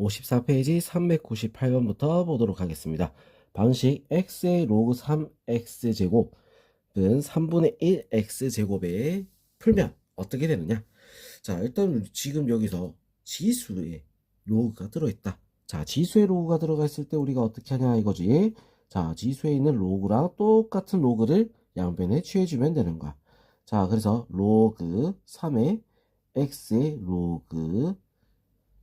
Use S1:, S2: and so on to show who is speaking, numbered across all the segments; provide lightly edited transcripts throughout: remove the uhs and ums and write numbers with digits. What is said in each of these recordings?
S1: 54페이지 398번부터 보도록 하겠습니다. 방식 x의 로그 3x제곱은 3분의 1 x제곱에 풀면 어떻게 되느냐? 자, 일단 지금 여기서 지수의 로그가 들어있다. 자, 지수의 로그가 들어가 있을 때 우리가 어떻게 하냐 이거지. 자, 지수에 있는 로그랑 똑같은 로그를 양변에 취해주면 되는 거야. 자, 그래서 로그 3의 x의 로그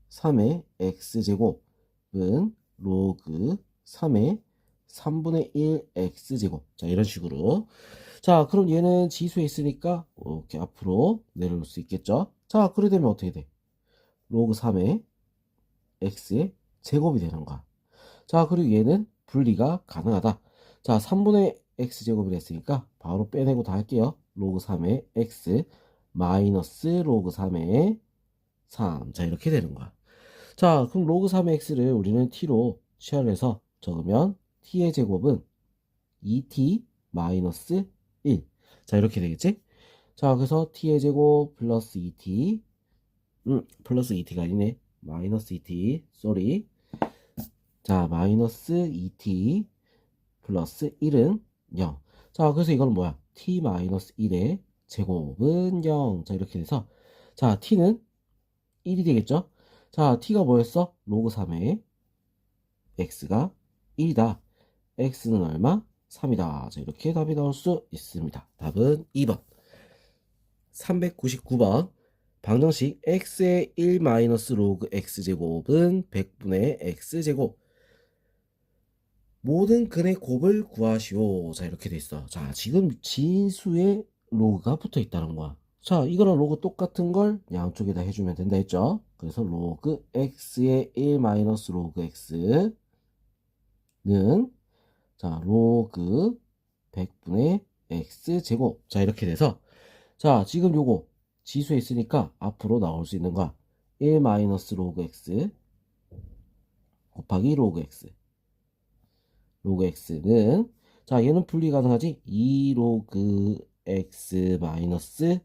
S1: 3의 x제곱은 로그 3의 3분의 1 x제곱. 자, 이런 식으로. 자, 그럼 얘는 지수에 있으니까 이렇게 앞으로 내려놓을 수 있겠죠. 자, 그래 되면 어떻게 돼? 로그 3의 x의 제곱이 되는 거야. 자, 그리고 얘는 분리가 가능하다. 자, 3분의 x제곱이 됐으니까 바로 빼내고 다 할게요. 로그 3의 x 마이너스 로그 3의 3. 자, 이렇게 되는 거야. 자, 그럼 로그 3의 x를 우리는 t로 취하해서 적으면 t의 제곱은 2t 마이너스 1. 자, 이렇게 되겠지? 자, 그래서 t의 제곱 플러스 2t 플러스 2t가 아니네. 마이너스 2t 쏘리. 자, 마이너스 2t 플러스 1은 0. 자, 그래서 이건 뭐야? t 마이너스 1의 제곱은 0. 자, 이렇게 돼서 자, t는 1이 되겠죠? 자, t가 뭐였어? 로그 3의 x가 1이다. x는 얼마? 3이다. 자, 이렇게 답이 나올 수 있습니다. 답은 2번. 399번. 방정식 x의 1 마이너스 로그 x제곱은 100분의 x제곱. 모든 근의 곱을 구하시오. 자, 이렇게 돼 있어. 자, 지금 진수의 로그가 붙어 있다는 거야. 자, 이거랑 로그 똑같은 걸 양쪽에다 해주면 된다 했죠. 그래서 로그 x의 1 마이너스 로그 x는 자, 로그 100분의 x제곱. 자, 이렇게 돼서 자, 지금 요거 지수에 있으니까 앞으로 나올 수 있는 거야. 1 마이너스 로그 x 곱하기 로그 x. 로그 x는 자, 얘는 분리 가능하지? 2 로그 x 마이너스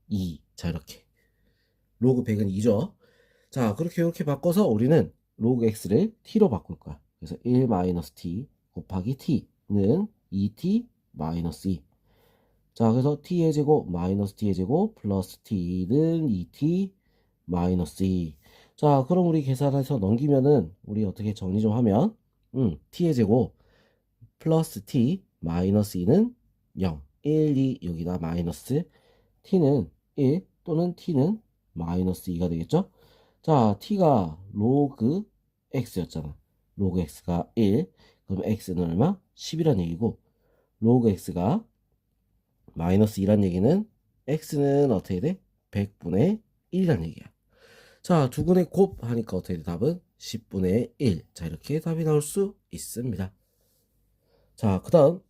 S1: 2. 자, 이렇게. 로그 100은 2죠. 자, 그렇게 이렇게 바꿔서 우리는 로그 x를 t로 바꿀 거야. 그래서 1 마이너스 t 곱하기 t는 2t 마이너스 2. 자, 그래서 t의 제곱 마이너스 t의 제곱 플러스 t는 2t 마이너스 2. 자, 그럼 우리 계산해서 넘기면은 우리 어떻게 정리 좀 하면 t의 제곱 플러스 t 마이너스 2는 0. 1, 2 여기다 마이너스 t는 1 또는 t는 마이너스 2가 되겠죠? 자, t가 로그 x였잖아. 로그 x가 1. 그럼 x는 얼마? 10이란 얘기고 로그 x가 마이너스 2란 얘기는 x는 어떻게 돼? 100분의 1이란 얘기야. 자, 두 근의 곱 하니까 어떻게 돼? 답은 10분의 1. 자, 이렇게 답이 나올 수 있습니다. 자, 그 다음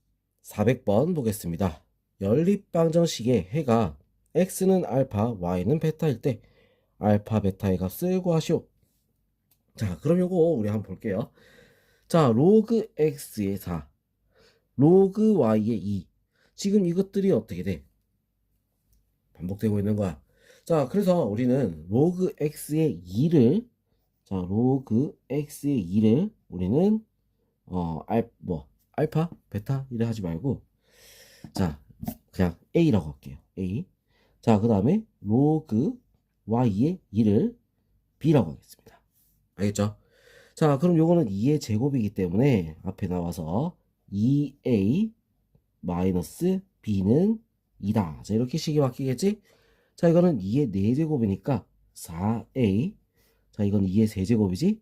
S1: 400번 보겠습니다. 연립방정식의 해가 x는 알파, y는 베타일 때 알파, 베타의 값을 구하시오. 자, 그럼 요거 우리 한번 볼게요. 자, 로그 x의 4, 로그 y의 2. 지금 이것들이 어떻게 돼? 반복되고 있는 거야. 자, 그래서 우리는 로그 x의 2를 자, 로그 x의 2를 우리는 알파, 베타 이래 하지 말고 자, 그냥 a라고 할게요. a. 자, 그다음에 로그 y의 2를 b라고 하겠습니다. 알겠죠? 자, 그럼 요거는 2의 제곱이기 때문에 앞에 나와서 2a 마이너스 b는 2다. 자, 이렇게 식이 바뀌겠지? 자, 이거는 2의 4제곱이니까 4a. 자, 이건 2의 세제곱이지?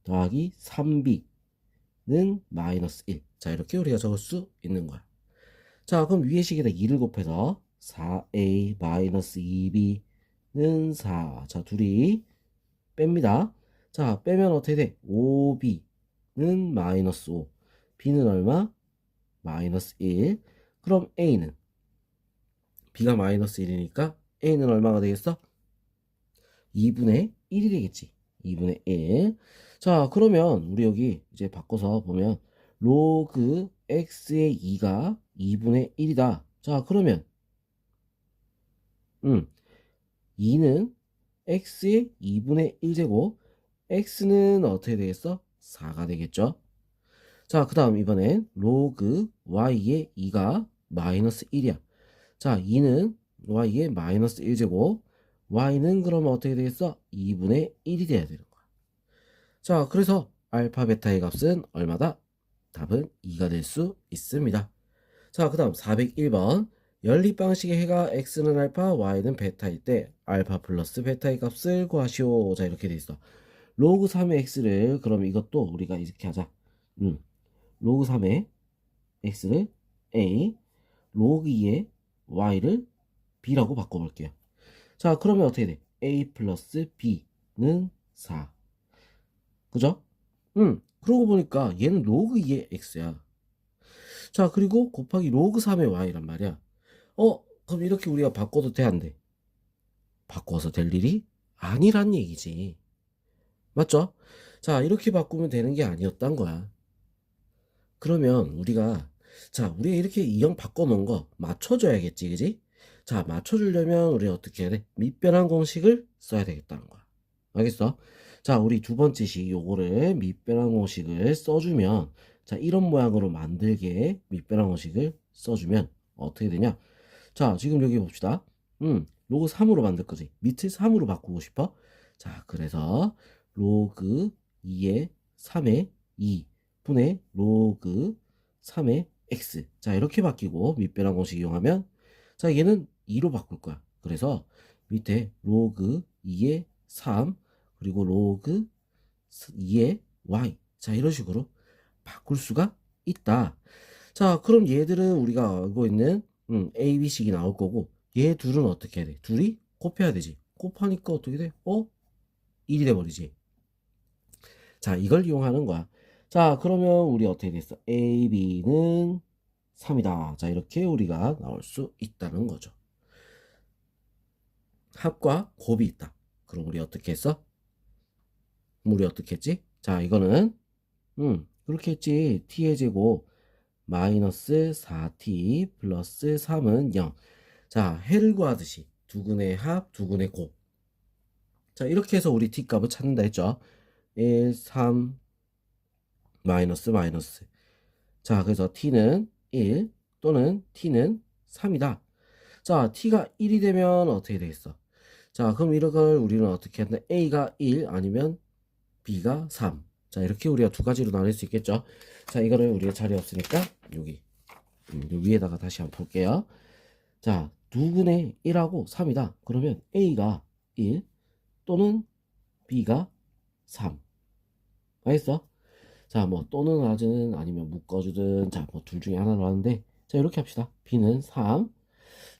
S1: 더하기 3b는 마이너스 1. 자, 이렇게 우리가 적을 수 있는 거야. 자, 그럼 위의 식에다 2를 곱해서 4a 마이너스 2b는 4. 자, 둘이 뺍니다. 자, 빼면 어떻게 돼? 5b는 마이너스 5. b는 얼마? 마이너스 1. 그럼 a는? b가 마이너스 1이니까 a는 얼마가 되겠어? 2분의 1이 되겠지. 2분의 1. 자, 그러면 우리 여기 이제 바꿔서 보면 로그 x의 2가 2분의 1이다. 자, 그러면 2는 x의 2분의 1제곱 x는 어떻게 되겠어? 4가 되겠죠? 자, 그 다음 이번엔 로그 y의 2가 마이너스 1이야. 자, 2는 y의 마이너스 1제곱, y는 그러면 어떻게 되겠어? 2분의 1이 돼야 되는 거야. 자, 그래서 알파 베타의 값은 얼마다? 답은 2가 될 수 있습니다. 자, 그 다음 401번. 연립 방식의 해가 x는 알파, y는 베타일 때 알파 플러스 베타의 값을 구하시오. 자, 이렇게 돼 있어. 로그 3의 x를 그럼 이것도 우리가 이렇게 하자. 로그 3의 x를 a, 로그 2의 y를 b라고 바꿔볼게요. 자, 그러면 어떻게 돼? a 플러스 b는 4. 그죠? 그러고 보니까 얘는 로그 2의 x야. 자, 그리고 곱하기 로그 3의 y란 말이야. 그럼 이렇게 우리가 바꿔도 돼, 안 돼? 바꿔서 될 일이 아니란 얘기지. 맞죠? 자, 이렇게 바꾸면 되는 게 아니었단 거야. 그러면 우리가, 자, 우리가 이렇게 이형 바꿔놓은 거 맞춰줘야겠지, 그지? 자, 맞춰주려면 우리 어떻게 해야 돼? 밑변환 공식을 써야 되겠다는 거야. 알겠어? 자, 우리 두 번째 식 요거를 밑변환 공식을 써주면, 자, 이런 모양으로 만들게 밑변환 공식을 써주면 어떻게 되냐? 자, 지금 여기 봅시다. 로그 3으로 만들 거지. 밑을 3으로 바꾸고 싶어? 자, 그래서 로그 2의 3의 2 분의 로그 3의 x. 자, 이렇게 바뀌고 밑변환 공식 이용하면, 자, 얘는 2로 바꿀 거야. 그래서 밑에 로그 2의 3 그리고 로그 2의 y. 자, 이런 식으로 바꿀 수가 있다. 자, 그럼 얘들은 우리가 알고 있는 A, B식이 나올 거고, 얘 둘은 어떻게 해야 돼? 둘이 곱해야 되지. 곱하니까 어떻게 돼? 1이 돼버리지. 자, 이걸 이용하는 거야. 자, 그러면 우리 어떻게 됐어? A, B는 3이다. 자, 이렇게 우리가 나올 수 있다는 거죠. 합과 곱이 있다. 그럼 우리 어떻게 했어? 우리 어떻게 했지? 자, 이거는 그렇게 했지. t의 제곱 마이너스 4t 플러스 3은 0. 자, 해를 구하듯이 두근의 합, 두근의 곱. 자, 이렇게 해서 우리 t 값을 찾는다 했죠. 1, 3, 마이너스, 마이너스. 자, 그래서 t는 1 또는 t는 3이다. 자, t가 1이 되면 어떻게 되겠어? 자, 그럼 이걸 우리는 어떻게 한다? a가 1 아니면 b가 3. 자, 이렇게 우리가 두 가지로 나눌 수 있겠죠. 자, 이거를 우리가 자리 없으니까 여기 위에다가 다시 한번 볼게요. 자, 두근의 1하고 3이다. 그러면 a가 1 또는 b가 3. 알겠어? 자, 뭐 또는 아즈는 아니면 묶어주든 자, 뭐 둘 중에 하나로 하는데 자, 이렇게 합시다. b는 3.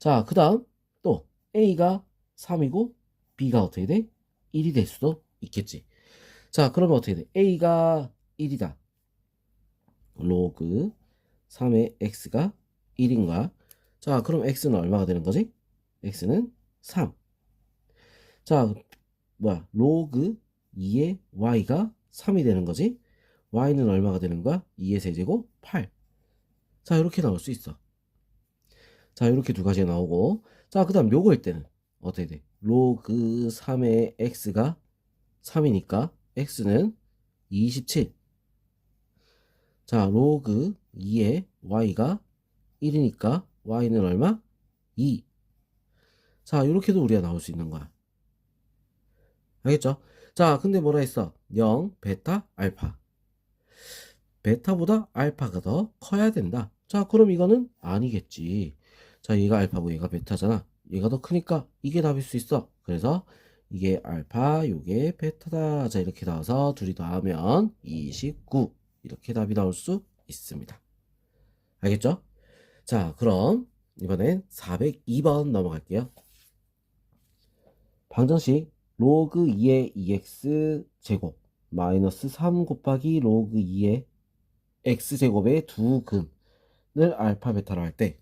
S1: 자, 그 다음 또 a가 3이고 b가 어떻게 돼? 1이 될 수도 있겠지. 자, 그러면 어떻게 돼? a가 1이다. 로그 3의 x가 1인가? 자, 그럼 x는 얼마가 되는 거지? x는 3. 자, 뭐야? 로그 2의 y가 3이 되는 거지? y는 얼마가 되는 거야? 2의 세제곱 8. 자, 이렇게 나올 수 있어. 자, 이렇게 두 가지가 나오고. 자, 그 다음 요거일 때는 어떻게 돼? 로그 3의 x가 3이니까 x는 27. 자, 로그 2의 y가 1이니까 y는 얼마? 2. 자, 이렇게도 우리가 나올 수 있는 거야. 알겠죠? 자, 근데 뭐라 했어? 0, 베타, 알파. 베타보다 알파가 더 커야 된다. 자, 그럼 이거는 아니겠지. 자, 얘가 알파고 얘가 베타잖아. 얘가 더 크니까 이게 답일 수 있어. 그래서 이게 알파, 요게 베타다. 자, 이렇게 나와서 둘이 더하면 29. 이렇게 답이 나올 수 있습니다. 알겠죠? 자, 그럼 이번엔 402번 넘어갈게요. 방정식 로그 2의 2x 제곱 마이너스 3 곱하기 로그 2의 x제곱의 두 근을 알파 베타로 할 때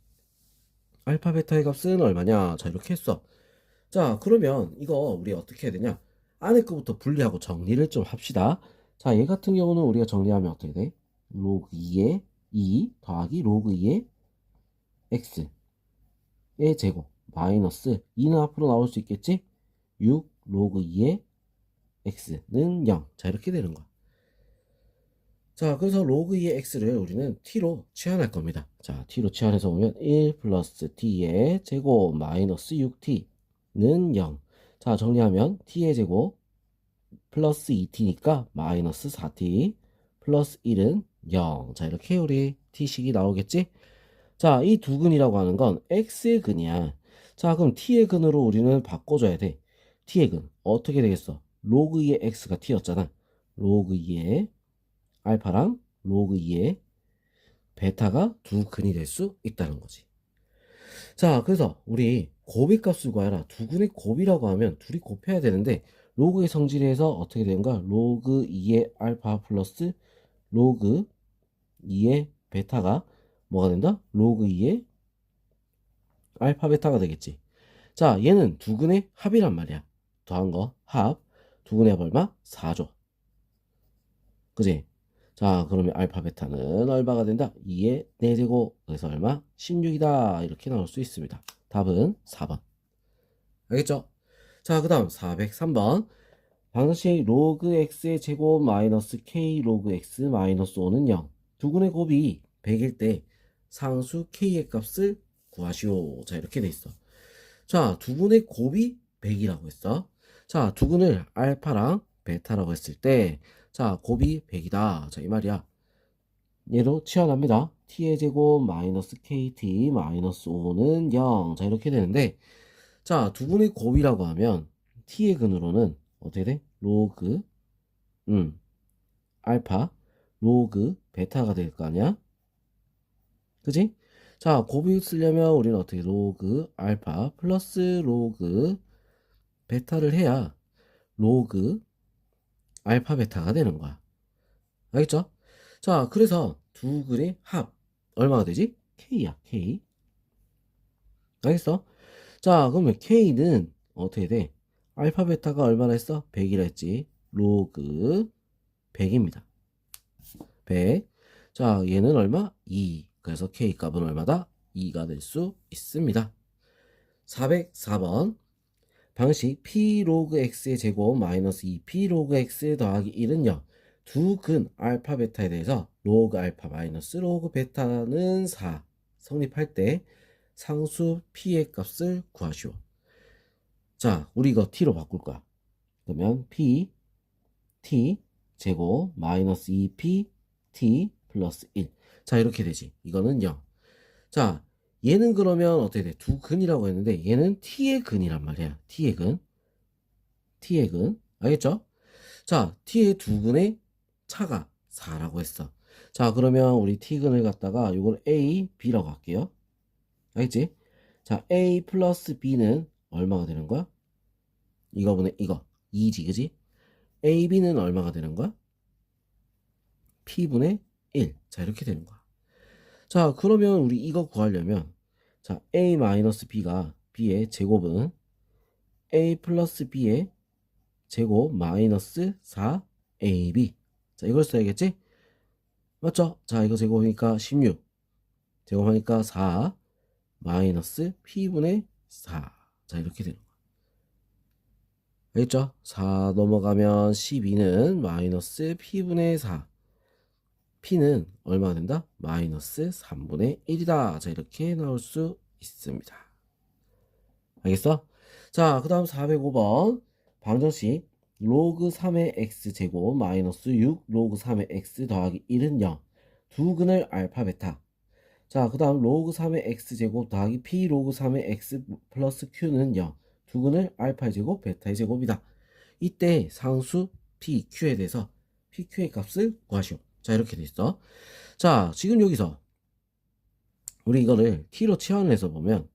S1: 알파 베타의 값은 얼마냐? 자, 이렇게 했어. 자, 그러면 이거 우리 어떻게 해야 되냐? 안에 거부터 분리하고 정리를 좀 합시다. 자, 얘 같은 경우는 우리가 정리하면 어떻게 돼? 로그 2의 2 더하기 로그 2의 x의 제곱 마이너스 2는 앞으로 나올 수 있겠지? 6 로그 2의 x는 0. 자, 이렇게 되는 거야. 자, 그래서 로그 2의 x를 우리는 t로 치환할 겁니다. 자, t로 치환해서 보면 1 플러스 t의 제곱 마이너스 6t는 0. 자, 정리하면 t의 제곱 플러스 2t니까 마이너스 4t 플러스 1은 0. 자, 이렇게 우리 t식이 나오겠지? 자, 이 두 근이라고 하는 건 x의 근이야. 자, 그럼 t의 근으로 우리는 바꿔줘야 돼. t의 근 어떻게 되겠어? 로그 2의 x가 t였잖아. 로그 2의 알파랑 로그 2의 베타가 두 근이 될 수 있다는 거지. 자, 그래서 우리 곱의 값을 구하라. 두 근의 곱이라고 하면 둘이 곱해야 되는데 로그의 성질에서 어떻게 되는가? 로그 2의 알파 플러스 로그 2의 베타가 뭐가 된다? 로그 2의 알파 베타가 되겠지. 자, 얘는 두 근의 합이란 말이야. 더한 거 합. 두 근의 합 얼마? 4죠. 그지? 자, 그러면 알파 베타는 얼마가 된다? 2의 4제곱. 그래서 얼마? 16이다. 이렇게 나올 수 있습니다. 답은 4번. 알겠죠? 자, 그 다음 403번. 방정식 로그 x의 제곱 마이너스 k 로그 x 마이너스 5는 0. 두 근의 곱이 100일 때 상수 k의 값을 구하시오. 자, 이렇게 돼 있어. 자, 두 근의 곱이 100이라고 했어. 자, 두 근을 알파랑 베타라고 했을 때, 자, 곱이 100이다. 자, 이 말이야. 얘로 치환합니다. t의 제곱 마이너스 kt 마이너스 5는 0. 자, 이렇게 되는데, 자, 두 근의 곱이라고 하면 t의 근으로는 어떻게 돼? 로그, 알파, 로그, 베타가 될 거 아니야? 그지? 자, 곱이 쓰려면 우리는 어떻게 로그, 알파, 플러스 로그, 베타를 해야 로그, 알파, 베타가 되는 거야. 알겠죠? 자, 그래서 두 근의 합, 얼마가 되지? K야, K. 알겠어? 자, 그러면 K는 어떻게 돼? 알파, 베타가 얼마나 했어? 100이라 했지. 로그 100입니다. 100. 자, 얘는 얼마? 2. 그래서 K 값은 얼마다? 2가 될 수 있습니다. 404번. 방식 P 로그 X의 제곱 마이너스 2P 로그 X 더하기 1은 0. 두 근 알파 베타에 대해서 로그 알파 마이너스 로그 베타는 4. 성립할 때 상수 P의 값을 구하시오. 자, 우리 이거 T로 바꿀 거야. 그러면 P, T 제곱 마이너스 2P, T 플러스 1. 자, 이렇게 되지. 이거는 0. 자, 얘는 그러면 어떻게 돼? 두 근이라고 했는데 얘는 t의 근이란 말이야. t의 근. t의 근. 알겠죠? 자, t의 두 근의 차가 4라고 했어. 자, 그러면 우리 t근을 갖다가 이걸 a, b라고 할게요. 알겠지? 자, a 플러스 b는 얼마가 되는 거야? 이거분의 이거 2지, 그지? a, b는 얼마가 되는 거야? p분의 1. 자, 이렇게 되는 거야. 자, 그러면 우리 이거 구하려면 자, a 마이너스 b가 b의 제곱은 a 플러스 b의 제곱 마이너스 4ab. 자, 이걸 써야겠지? 맞죠? 자, 이거 제곱이니까 16. 제곱하니까 4 마이너스 p분의 4. 자, 이렇게 되는 거야. 알겠죠? 4 넘어가면 12는 마이너스 p분의 4. p는 얼마가 된다? 마이너스 3분의 1이다. 자, 이렇게 나올 수 있습니다. 알겠어? 자, 그 다음 405번. 방정식 로그 3의 x제곱 마이너스 6 로그 3의 x 더하기 1은 0. 두 근을 알파 베타. 자, 그 다음 로그 3의 x제곱 더하기 p 로그 3의 x 플러스 q는 0. 두 근을 알파의 제곱 베타의 제곱이다. 이때 상수 p, q에 대해서 p, q의 값을 구하시오. 자, 이렇게 돼 있어. 자, 지금 여기서 우리 이거를 t로 치환을 해서 보면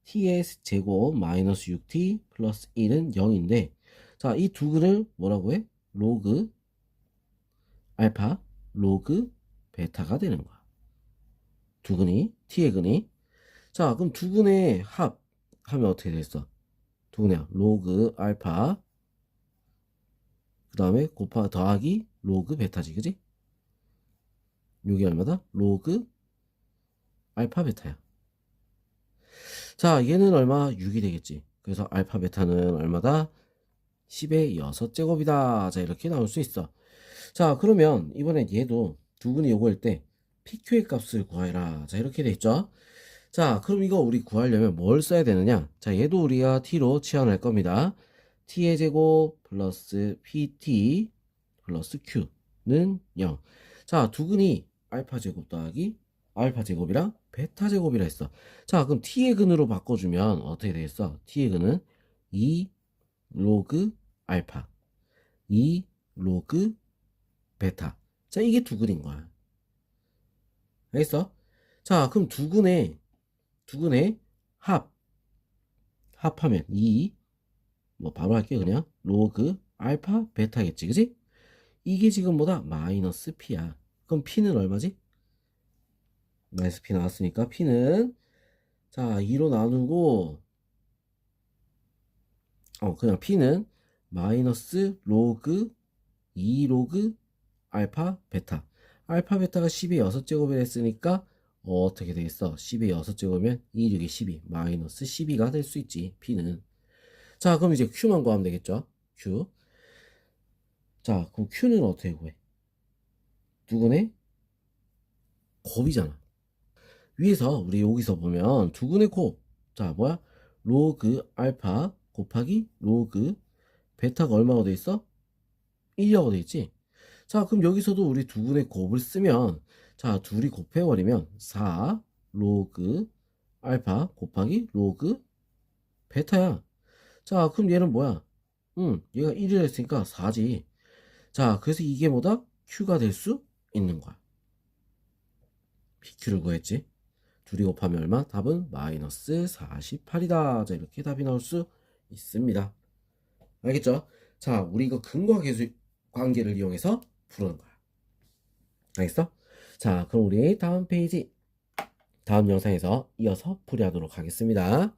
S1: t의 제곱 마이너스 6t 플러스 1은 0인데 자, 이 두 근을 뭐라고 해? 로그 알파 로그 베타가 되는 거야. 두 근이 t의 근이. 자, 그럼 두 근의 합 하면 어떻게 되겠어? 두 근의 합 로그 알파 그 다음에 곱하 더하기 로그 베타지, 그지? 이게 얼마다? 로그 알파 베타야. 자, 얘는 얼마? 6이 되겠지. 그래서 알파 베타는 얼마다? 10의 6제곱이다. 자, 이렇게 나올 수 있어. 자, 그러면 이번엔 얘도 두근이 요구할 때 PQ의 값을 구하라. 자, 이렇게 돼 있죠. 자, 그럼 이거 우리 구하려면 뭘 써야 되느냐? 자, 얘도 우리가 t로 치환할 겁니다. t의 제곱 플러스 pt 플러스 q는 0. 자, 두근이 알파 제곱 더하기 알파 제곱이랑 베타 제곱이라 했어. 자, 그럼 t의 근으로 바꿔주면 어떻게 되겠어? t의 근은 2 로그 알파, 2 로그 베타. 자, 이게 두근인 거야. 알겠어? 자, 그럼 두근의 합하면 2, 뭐 바로 할게 그냥 로그 알파 베타겠지, 그지? 이게 지금 뭐다? 마이너스 p야. 그럼 p는 얼마지? 마이너스 p 나왔으니까 p는 자 2로 나누고 그냥 p는 마이너스 로그 2 로그 알파 베타. 알파 베타가 10의 6제곱을 했으니까 어떻게 되겠어? 10의 6제곱이면 2, 6이 12 마이너스 12가 될 수 있지. p는. 자, 그럼 이제 q만 구하면 되겠죠? q. 자, 그럼 q는 어떻게 구해? 두근의 곱이잖아. 위에서 우리 여기서 보면 두근의 곱. 자, 뭐야? 로그 알파 곱하기 로그 베타가 얼마가 돼 있어? 1이라고 돼 있지? 자, 그럼 여기서도 우리 두근의 곱을 쓰면 자, 둘이 곱해버리면 4 로그 알파 곱하기 로그 베타야. 자, 그럼 얘는 뭐야? 얘가 1이라 했으니까 4지. 자, 그래서 이게 뭐다? q가 될 수 있는 거야. pq를 구했지. 둘이 곱하면 얼마? 답은 마이너스 48이다. 자, 이렇게 답이 나올 수 있습니다. 알겠죠? 자, 우리 이거 근과 계수 관계를 이용해서 풀는 거야. 알겠어? 자, 그럼 우리 다음 페이지, 다음 영상에서 이어서 풀이하도록 하겠습니다.